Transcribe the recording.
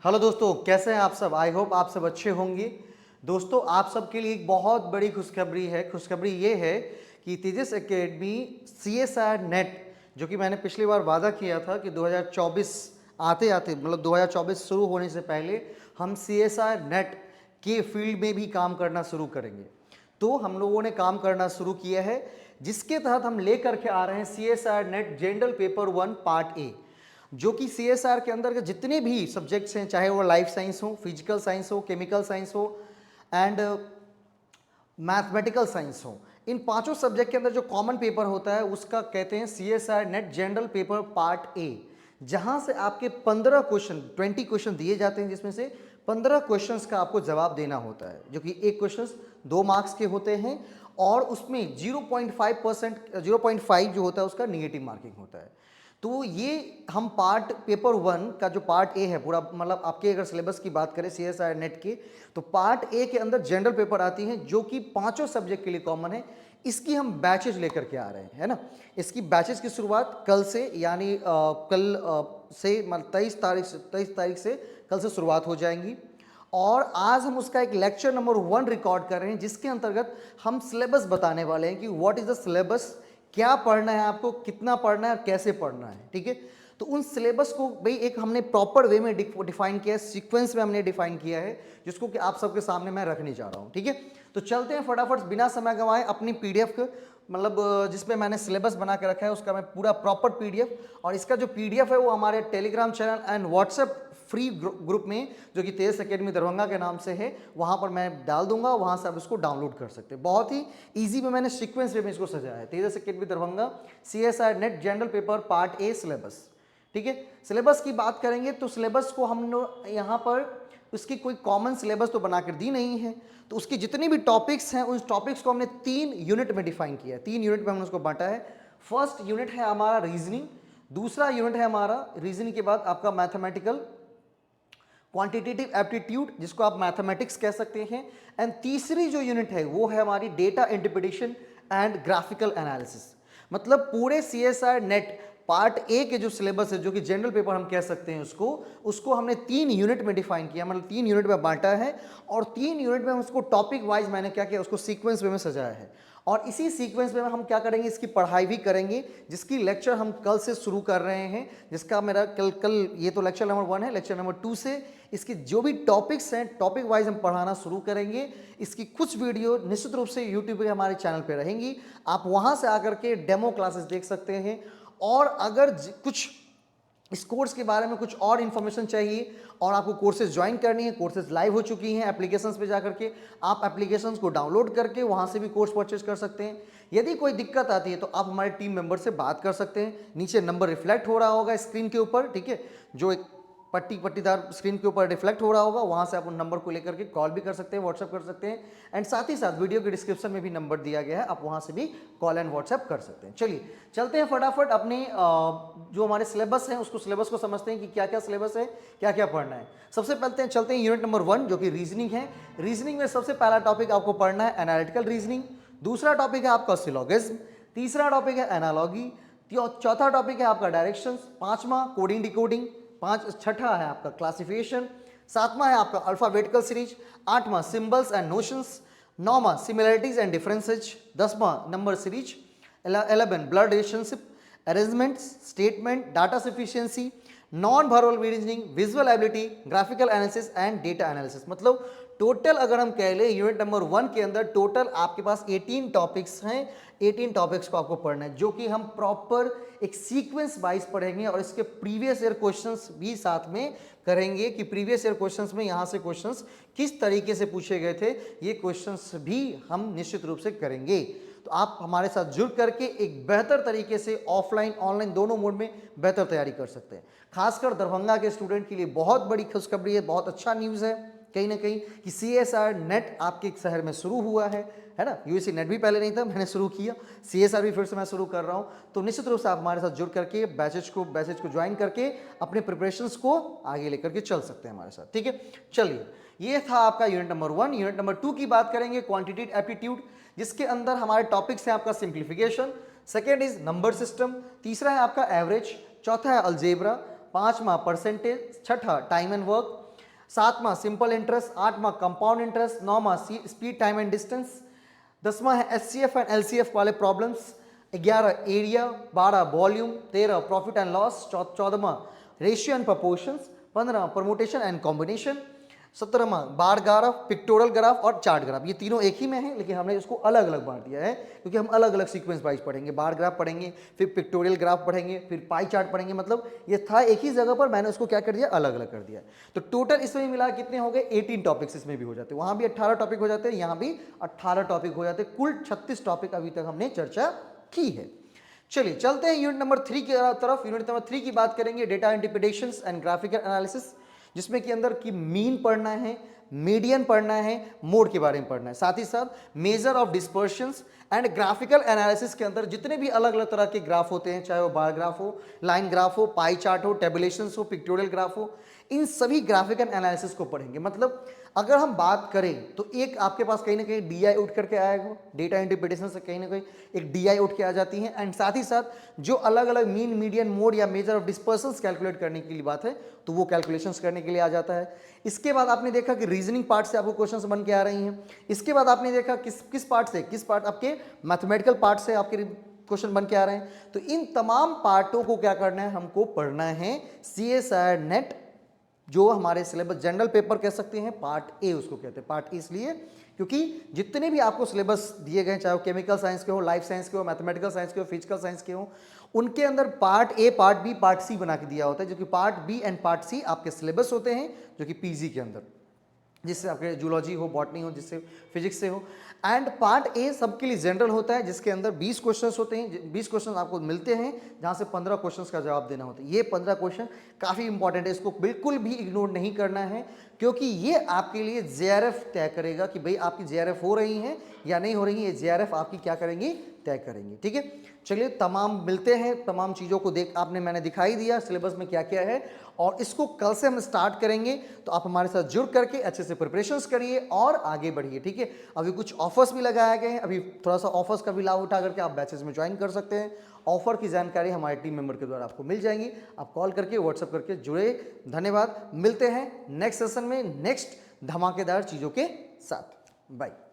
Hello दोस्तों, कैसे हैं आप सब। आई होप आप सब अच्छे होंगे। दोस्तों, आप सबके लिए एक बहुत बड़ी खुशखबरी है। खुशखबरी ये है कि तेजस एकेडमी CSIR नेट, जो कि मैंने पिछली बार वादा किया था कि 2024 आते आते मतलब 2024 शुरू होने से पहले हम CSIR नेट के फील्ड में भी काम करना शुरू करेंगे। तो हम लोगों ने काम करना शुरू किया है, जिसके तहत हम लेकर के आ रहे हैं CSIR NET general paper 1 part A, जो कि CSR के अंदर के जितने भी सब्जेक्ट्स हैं, चाहे वो लाइफ साइंस हो, फिजिकल साइंस हो, केमिकल साइंस हो एंड मैथमेटिकल साइंस हो, इन पांचों सब्जेक्ट के अंदर जो कॉमन पेपर होता है उसका कहते हैं CSR net general paper part ए, जहां से आपके 15 क्वेश्चन 20 क्वेश्चन दिए जाते हैं, जिसमें से 15 क्वेश्चंस का आपको जवाब देना होता है, जो कि एक क्वेश्चन 2 मार्क्स के होते हैं और उसमें 0.5 जो होता है उसका निगेटिव मार्किंग होता है। तो ये हम पार्ट पेपर 1 का जो पार्ट ए है पूरा, मतलब आपके अगर सिलेबस की बात करें CSIR नेट के, तो पार्ट ए के अंदर जनरल पेपर आती हैं जो कि पांचों सब्जेक्ट के लिए कॉमन है। इसकी हम बैचेज लेकर के आ रहे हैं, है ना। इसकी बैचेज की शुरुआत कल से, यानी कल से मतलब 23 तारीख से कल से शुरुआत हो जाएंगी। और आज हम उसका एक लेक्चर नंबर 1 रिकॉर्ड कर रहे हैं, जिसके अंतर्गत हम सिलेबस बताने वाले हैं कि व्हाट इज द सिलेबस, क्या पढ़ना है आपको, कितना पढ़ना है और कैसे पढ़ना है। ठीक है, तो उन सिलेबस को भाई एक हमने प्रॉपर वे में डिफाइन किया है, सीक्वेंस में हमने डिफाइन किया है, जिसको कि आप सबके सामने मैं रखने जा रहा हूं। ठीक है, तो चलते हैं फटाफट बिना समय गंवाए अपनी PDF को, मतलब जिसमें मैंने सिलेबस बना के रखा है उसका मैं पूरा प्रॉपर PDF, और इसका जो PDF है वो हमारे Telegram channel and WhatsApp free group में, जो कि तेजस एकेडमी दरभंगा के नाम से है, वहां पर मैं डाल दूंगा, वहां से आप इसको डाउनलोड कर सकते हैं। बहुत ही इजी में मैंने सीक्वेंस में इसको सजाया है। Tejas academy Darbhanga CSIR NET general paper part A syllabus. ठीक है, सिलेबस की बात करेंगे तो सिलेबस को हम लोग यहाँ पर उसकी कोई कॉमन सिलेबस तो बनाकर दी नहीं है, तो उसकी जितनी भी टॉपिक्स हैं उस टॉपिक्स को हमने 3 यूनिट में डिफाइन किया है। 3 यूनिट में हमने उसको बांटा है। फर्स्ट यूनिट है हमारा रीजनिंग, दूसरा यूनिट है हमारा रीजनिंग के बाद आपका मैथमेटिकल क्वांटिटेटिव एप्टीट्यूड, जिसको आप मैथमेटिक्स कह सकते हैं, एंड तीसरी जो यूनिट है वो है हमारी data interpretation and graphical analysis. मतलब पूरे CSIR नेट पार्ट ए के जो सिलेबस है, जो कि जनरल पेपर हम कह सकते हैं, उसको हमने 3 यूनिट में डिफाइन किया, मतलब 3 यूनिट में बांटा है, और 3 यूनिट में उसको टॉपिक वाइज मैंने क्या किया, उसको सीक्वेंस में सजाया है। और इसी सीक्वेंस में हम क्या करेंगे, इसकी पढ़ाई भी करेंगे, जिसकी लेक्चर हम कल से शुरू कर रहे हैं, जिसका मेरा कल ये तो लेक्चर नंबर 1 है। लेक्चर नंबर 2 से इसके जो भी टॉपिक्स हैं, टॉपिक वाइज हम पढ़ाना शुरू करेंगे। इसकी कुछ वीडियो निश्चित रूप से यूट्यूब पे हमारे चैनल पे रहेंगी, आप वहां से आकर के डेमो क्लासेस देख सकते हैं। और अगर कुछ इस कोर्स के बारे में कुछ और इन्फॉर्मेशन चाहिए और आपको कोर्सेज ज्वाइन करनी है, कोर्सेज लाइव हो चुकी हैं एप्लीकेशंस पे जाकर के, आप एप्लीकेशंस को डाउनलोड करके वहां से भी कोर्स परचेज कर सकते हैं। यदि कोई दिक्कत आती है तो आप हमारे टीम मेंबर से बात कर सकते हैं। नीचे नंबर रिफ्लेक्ट हो रहा होगा स्क्रीन के ऊपर, ठीक है, जो एक पट्टीदार स्क्रीन के ऊपर रिफ्लेक्ट हो रहा होगा, वहां से आप उन नंबर को लेकर के कॉल भी कर सकते हैं, व्हाट्सएप कर सकते हैं, एंड साथ ही साथ वीडियो के डिस्क्रिप्शन में भी नंबर दिया गया है, आप वहां से भी कॉल एंड व्हाट्सएप कर सकते हैं। चलिए चलते हैं फटाफट अपने जो हमारे सिलेबस है उसको सिलेबस को समझते हैं कि क्या क्या सिलेबस है, क्या क्या पढ़ना है। सबसे पहले चलते हैं यूनिट नंबर 1, जो कि रीजनिंग है। रीजनिंग में सबसे पहला टॉपिक आपको पढ़ना है एनालिटिकल रीजनिंग, दूसरा टॉपिक है आपका सिलोगिज्म, तीसरा टॉपिक है एनालॉजी, चौथा टॉपिक है आपका डायरेक्शंस, पांचवा कोडिंग डिकोडिंग, छठा है आपका क्लासिफिकेशन, सातवां है आपका अल्फाबेटिकल सीरीज, आठवां सिंबल्स एंड नोशंस, नौवां सिमिलरिटीज एंड डिफरेंसेज, 10वां number series, 11 blood relationship, arrangement, statement, data sufficiency, non verbal reasoning, visual ability, graphical analysis and data analysis. मतलब टोटल अगर हम कह ले यूनिट नंबर 1 के अंदर टोटल आपके पास 18 टॉपिक्स हैं। 18 टॉपिक्स को आपको पढ़ना है, जो कि हम प्रॉपर एक सीक्वेंस वाइज पढ़ेंगे और इसके प्रीवियस ईयर क्वेश्चंस भी साथ में करेंगे कि प्रीवियस ईयर क्वेश्चंस में यहाँ से क्वेश्चंस किस तरीके से पूछे गए थे, ये क्वेश्चंस भी हम निश्चित रूप से करेंगे। तो आप हमारे साथ जुड़ करके एक बेहतर तरीके से ऑफलाइन ऑनलाइन दोनों मोड में बेहतर तैयारी कर सकते हैं। खासकर दरभंगा के स्टूडेंट के लिए बहुत बड़ी खुशखबरी है, बहुत अच्छा न्यूज़ है कहीं ना कहीं कि CSIR नेट आपके शहर में शुरू हुआ है ना। USC नेट भी पहले नहीं था, मैंने शुरू किया, CSIR भी फिर से मैं शुरू कर रहा हूँ। तो निश्चित रूप से आप हमारे साथ जुड़ करके बैचेज को ज्वाइन करके अपने प्रिपरेशंस को आगे लेकर के चल सकते हैं हमारे साथ। ठीक है, चलिए ये था आपका यूनिट नंबर 1। यूनिट नंबर 2 की बात करेंगे क्वांटिटेटिव एप्टीट्यूड, जिसके अंदर हमारे टॉपिक्स हैं आपका simplification, second is number system, तीसरा है आपका एवरेज, चौथा है अलजेब्रा, पांचवा परसेंटेज, छठा टाइम एंड वर्क, 7वां सिंपल इंटरेस्ट, 8वां कंपाउंड इंटरेस्ट, 9वां स्पीड टाइम एंड डिस्टेंस, 10वां है एचसीएफ एंड एलसीएफ वाले problems, 11 area, 12 volume, 13 profit and loss, 14वां रेशियो एंड प्रोपोर्शंस, 15वां परमुटेशन एंड कॉम्बिनेशन, 17वां बार ग्राफ, पिक्टोरियल ग्राफ और चार्ट ग्राफ। ये तीनों एक ही में है लेकिन हमने इसको अलग अलग बांट दिया है क्योंकि हम अलग अलग सीक्वेंस वाइज पढ़ेंगे। बार ग्राफ पढ़ेंगे, फिर पिक्टोरियल ग्राफ पढ़ेंगे, फिर पाई चार्ट पढ़ेंगे। मतलब ये था एक ही जगह पर, मैंने उसको क्या कर दिया, अलग अलग कर दिया। तो टोटल इसमें मिला कितने हो गए, 18 टॉपिक्स इसमें भी हो जाते हैं। वहां भी 18 टॉपिक हो जाते हैं, यहाँ भी 18 टॉपिक हो जाते हैं। कुल 36 टॉपिक अभी तक हमने चर्चा की है। चलिए चलते हैं यूनिट नंबर 3 की तरफ। यूनिट नंबर 3 की बात करेंगे, data interpretations and graphical analysis, जिसमें कि अंदर की मीन पढ़ना है, मीडियन पढ़ना है, मोड के बारे में पढ़ना है, साथ ही साथ measure of dispersions and graphical analysis के अंदर जितने भी अलग अलग तरह के ग्राफ होते हैं, चाहे वो बार ग्राफ हो, लाइन ग्राफ हो, पाई चार्ट हो, टेबुलेशंस हो, पिक्टोरियल ग्राफ हो, इन सभी ग्राफिकल एनालिसिस को पढ़ेंगे। मतलब अगर हम बात करें तो एक आपके पास कहीं ना कहीं डीआई उठ करके आएगा, डेटा इंटरप्रिटेशन से कहीं ना कहीं एक डीआई उठ के आ जाती है, एंड साथ ही साथ जो अलग अलग मीन, मीडियन, मोड या मेजर ऑफ डिस्पर्शंस कैलकुलेट करने के लिए बात है तो वो कैलकुलेशंस करने के लिए आ जाता है। इसके बाद आपने देखा कि रीजनिंग पार्ट से आपको क्वेश्चंस बन के आ रही हैं। इसके बाद आपने देखा किस पार्ट आपके मैथमेटिकल पार्ट से आपके क्वेश्चन बन के आ रहे हैं। तो इन तमाम पार्टों को क्या करना है, हमको पढ़ना है। CSIR नेट जो हमारे सिलेबस जनरल पेपर कह सकते हैं, पार्ट ए उसको कहते हैं। पार्ट ए इसलिए क्योंकि जितने भी आपको सिलेबस दिए गए, चाहे वो केमिकल साइंस के हो, लाइफ साइंस के हो, मैथमेटिकल साइंस के हो, फिजिकल साइंस के हो, उनके अंदर part A, part B, part C बना के दिया होता है, जो कि part B and part C आपके सिलेबस होते हैं, जो कि पीजी के अंदर, जिससे आपके जूलॉजी हो, बॉटनी हो, जिससे फिजिक्स से हो। एंड पार्ट ए सबके लिए जनरल होता है, जिसके अंदर 20 क्वेश्चंस होते हैं। 20 क्वेश्चंस आपको मिलते हैं, जहां से 15 क्वेश्चंस का जवाब देना होता है। ये 15 क्वेश्चन काफ़ी इंपॉर्टेंट है, इसको बिल्कुल भी इग्नोर नहीं करना है, क्योंकि ये आपके लिए जेआरएफ तय करेगा कि भाई आपकी जेआरएफ हो रही है या नहीं हो रही है। ये जेआरएफ आपकी क्या करेंगी, तय करेंगी। ठीक है, चलिए तमाम मिलते हैं, तमाम चीज़ों को मैंने दिखाई दिया सिलेबस में क्या क्या है, और इसको कल से हम स्टार्ट करेंगे। तो आप हमारे साथ जुड़ करके अच्छे से प्रिपरेशंस करिए और आगे बढ़िए। ठीक है, अभी कुछ ऑफर्स भी लगाए गए हैं, अभी थोड़ा सा ऑफर्स का भी लाभ उठा करके आप बैचेस में ज्वाइन कर सकते हैं। ऑफर की जानकारी हमारे टीम मेंबर के द्वारा आपको मिल जाएंगी। आप कॉल करके, व्हाट्सएप करके जुड़े। धन्यवाद, मिलते हैं नेक्स्ट सेशन में नेक्स्ट धमाकेदार चीज़ों के साथ। बाय।